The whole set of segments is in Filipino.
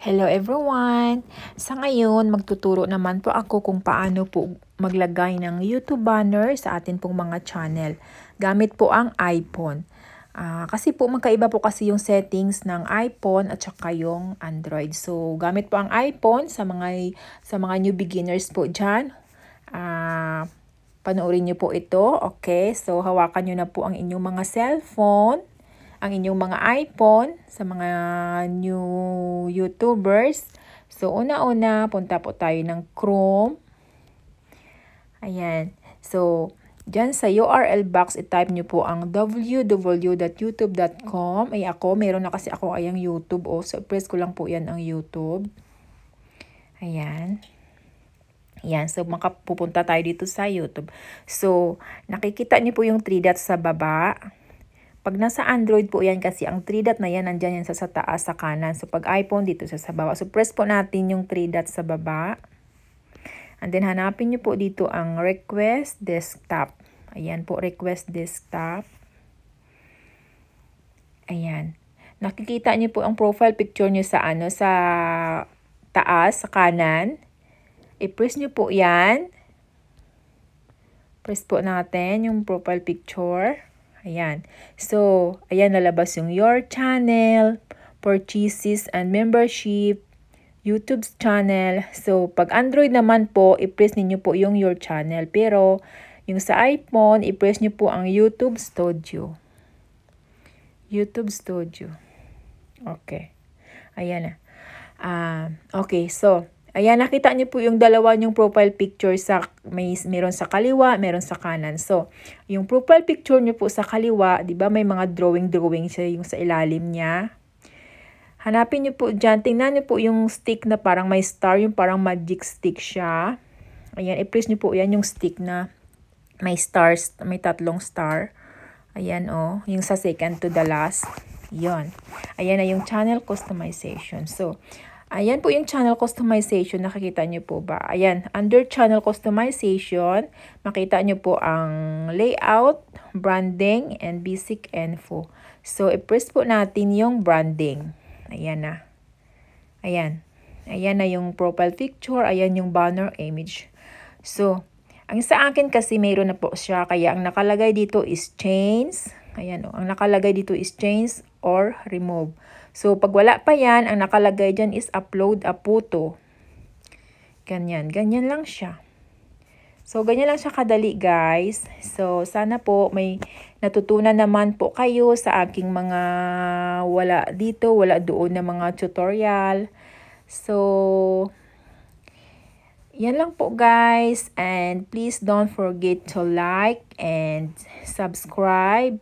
Hello everyone! Sa ngayon, magtuturo naman po ako kung paano po maglagay ng YouTube banner sa atin pong mga channel. Gamit po ang iPhone. Kasi po magkaiba po kasi yung settings ng iPhone at saka yung Android. So, gamit po ang iPhone sa mga new beginners po dyan. Panoorin nyo po ito. Okay, so hawakan nyo na po ang inyong mga cellphone, ang inyong mga iPhone sa mga new YouTubers. So, una-una, punta po tayo ng Chrome. Ayan. So, dyan sa URL box, i-type nyo po ang www.youtube.com. Ay ako, meron na kasi ako ayang YouTube. So, press ko lang po yan ang YouTube. Ayan. Ayan, so makapupunta tayo dito sa YouTube. So, nakikita nyo po yung 3 dots sa baba. Pag nasa Android po yan kasi, ang 3 dot na yan, nandyan yan sa taas, sa kanan. So, pag iPhone, dito sa baba. So, press po natin yung 3 dots sa baba. And then, hanapin nyo po dito ang Request Desktop. Ayan po, Request Desktop. Ayan. Nakikita nyo po ang profile picture nyo sa sa taas, sa kanan. I-press nyo po yan. Press po natin yung profile picture. Ayan. So, ayan, lalabas yung your channel, purchases and membership, YouTube's channel. So, pag Android naman po, i-press niyo po yung your channel. Pero, yung sa iPhone, i-press niyo po ang YouTube Studio. YouTube Studio. Okay. Ayan na. Okay, so, ayan, nakita niyo po yung dalawa niyong profile picture meron sa kaliwa, meron sa kanan. So, yung profile picture niyo po sa kaliwa, 'di ba, may mga drawing siya yung sa ilalim niya. Hanapin niyo po diyan, tingnan niyo po yung stick na parang may star, yung parang magic stick siya. Ayan, i-press niyo po 'yan yung stick na may stars, may 3 star. Ayan yung sa second to the last. 'Yon. Ayan na yung channel customization. So, ayan po yung channel customization. Nakikita nyo po ba? Ayan, under channel customization, makita nyo po ang layout, branding, and basic info. So, i-press po natin yung branding. Ayan na. Ayan. Ayan na yung profile picture. Ayan yung banner image. So, ang sa akin kasi mayroon na po siya. Kaya ang nakalagay dito is change. Ayan ang nakalagay dito is change or remove. So, pag wala pa yan, ang nakalagay dyan is upload a photo. Ganyan. Ganyan lang siya. So, ganyan lang siya kadali, guys. So, sana po may natutunan naman po kayo sa aking mga wala dito, wala doon na mga tutorial. So, yan lang po, guys. And please don't forget to like and subscribe.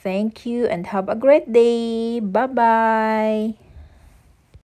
Thank you and have a great day. Bye-bye.